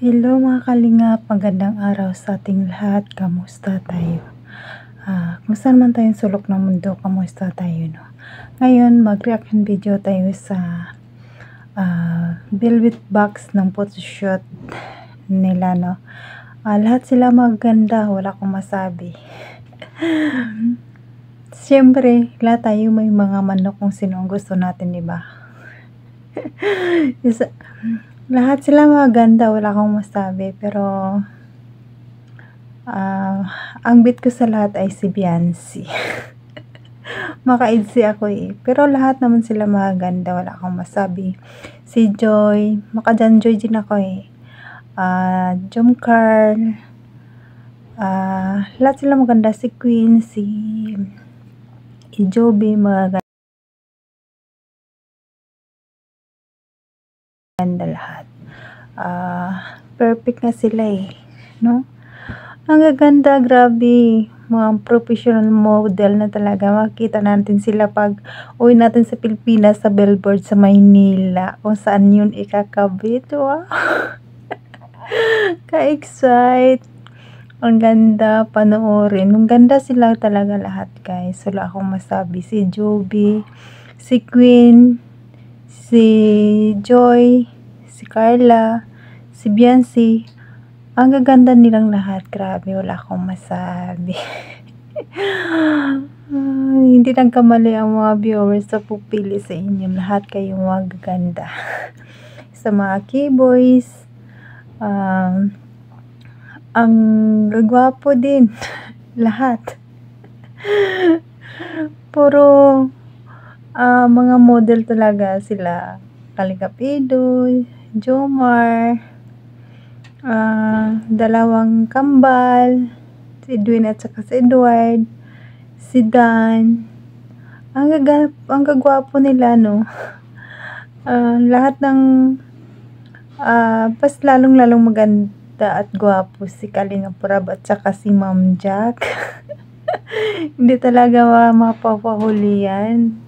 Hello mga kalingap, magandang araw sa ating lahat. Kamusta tayo? Kung saan man tayong sulok ng mundo, kamusta tayo, no? Ngayon, mag-reaction video tayo sa velvet box ng photoshoot nila, no? Lahat sila maganda, wala akong masabi. Siyempre, lahat tayo may mga manok kung sino ang gusto natin, diba? Lahat sila maganda, wala akong masabi, pero ang bit ko sa lahat ay si Beyonce. Maka-idsi ako pero lahat naman sila maganda, wala akong masabi. Si Joy, maka-Joy din ako Jomcarl, lahat sila maganda. Si Queen, si Joby, maganda lahat. Perfect na sila no? Ang gaganda, grabe. Mga professional model na talaga. Makikita natin sila pag uwi natin sa Pilipinas, sa billboard sa Maynila, kung saan yun ikakabit. Wow! Ka-excite. Ang ganda, panoorin. Ang ganda sila talaga lahat, guys. Wala akong masabi. Si Joby, si Queen, si Joy, si Carla, si Beyonce. Ang gaganda nilang lahat. Grabe, wala akong masabi. Hindi nagkamali ang mga viewers sa pupili sa inyo. Lahat kayong magaganda. Sa mga keyboys, ang gagwapo din. Lahat. Puro mga model talaga sila. Kalikapido, Jomar, dalawang kambal, si Edwin at saka si Edward, si Dan. Ang gagwapo nila, no? Lahat ng pas lalong maganda at gwapo si Kalinga Prab at saka si Ma'am Jack. Hindi talaga mapapahuli yan.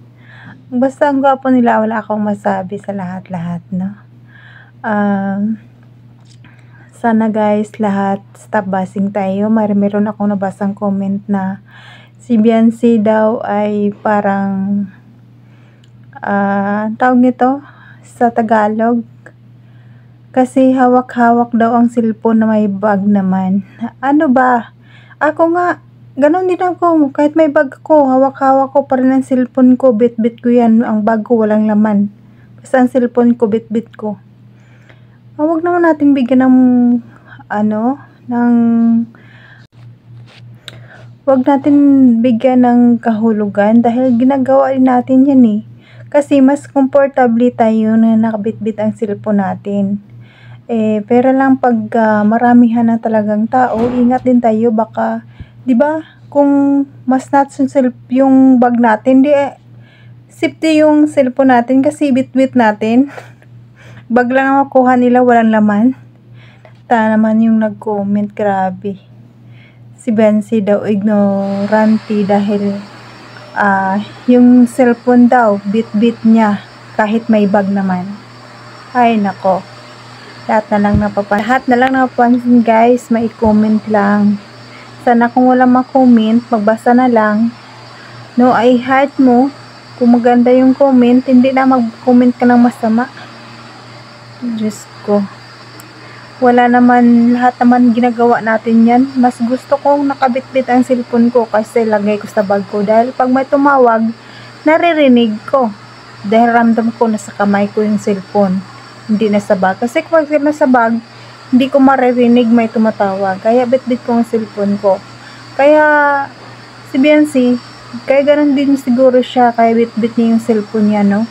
Basta ang gwapo nila, wala akong masabi sa lahat, no? Sana guys, lahat stop basing tayo. Meron akong nabasang comment na si Beyonce daw ay parang tawag nito sa Tagalog, kasi hawak-hawak daw ang cellphone na may bag naman. Ano ba? Ako nga, ganun din ako. Kahit may bag ko, hawak-hawak ko pa rin ang cellphone ko. Bit-bit ko yan. Ang bag ko walang laman. Basta ang cellphone ko, bit-bit ko. Huwag naman natin bigyan ng wag natin bigyan ng kahulugan dahil ginagawa din natin yan kasi mas comfortable tayo na nakabitbit ang cellphone natin. Pero lang pag maramihan na talagang tao, ingat din tayo, baka 'di ba kung mas natin yung bag natin, safety yung cellphone natin kasi bitbit natin. Bag lang ang makuha nila, walang laman. Naman yung nag-comment, grabe. Si Beyonce daw ignorante dahil yung cellphone daw, bit-bit niya kahit may bag naman. Ay nako. Lahat na lang napapansin guys, may comment lang. Sana kung wala ma-comment, magbasa na lang. No, ay heart mo. Kung maganda yung comment, hindi na mag-comment ka ng masama. Diyos ko. Wala naman, lahat naman ginagawa natin yan. Mas gusto kong nakabitbit ang cellphone ko kasi lagay ko sa bag ko. Dahil pag may tumawag, naririnig ko. Dahil ramdam ko na sa kamay ko yung cellphone. Hindi na sa bag. Kasi pag nasa bag, hindi ko maririnig may tumatawag. Kaya bitbit ko ang cellphone ko. Kaya si Beyonce, kaya ganun din siguro siya. Kaya bitbit niya yung cellphone niya, no?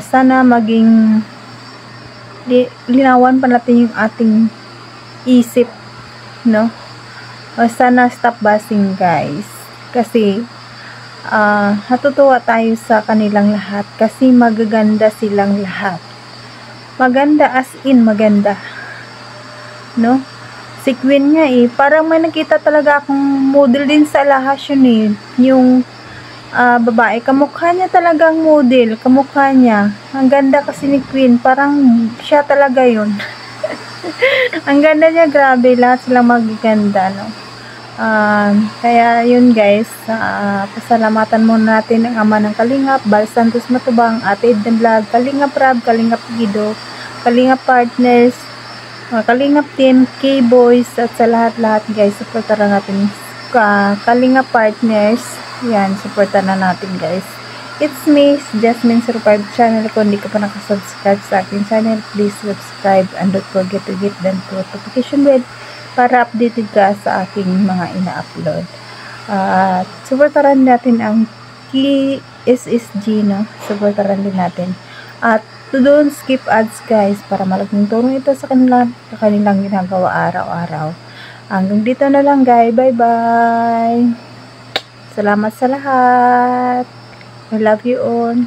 Sana maging linawan pa natin yung ating isip, no? Sana stop basing guys, kasi natutuwa tayo sa kanilang lahat kasi magaganda silang lahat. Maganda as in maganda, no? Si Queen nga parang may nakita talaga akong model din sa lahas yun yung babae, kamukha niya talagang model, kamukha niya. Ang ganda kasi ni Queen, parang siya talaga yun. Ang ganda niya, grabe, lahat silang magaganda, no? Kaya yun guys, pasalamatan muna natin ang ama ng Kalingap, Bal Santos Matubang, Ate Ed Vlog, Kalingap Rab, Kalingap Guido, Kalingap Partners, Kalingap Team, K-Boys, at sa lahat-lahat guys, supportaran natin Kalingap Partners. Yan, supportan na natin guys. It's me, Jasmine05 channel. Kung hindi ka pa nakasubscribe sa aking channel, please subscribe and don't forget to hit the notification bell para updated ka sa aking mga ina-upload. Supportaran natin ang KSSG, no? Supportaran din natin. At don't skip ads guys para malaking tulong ito sa kanilang ginagawa araw-araw. Hanggang dito na lang guys. Bye-bye. Salamat sa lahat. I love you all.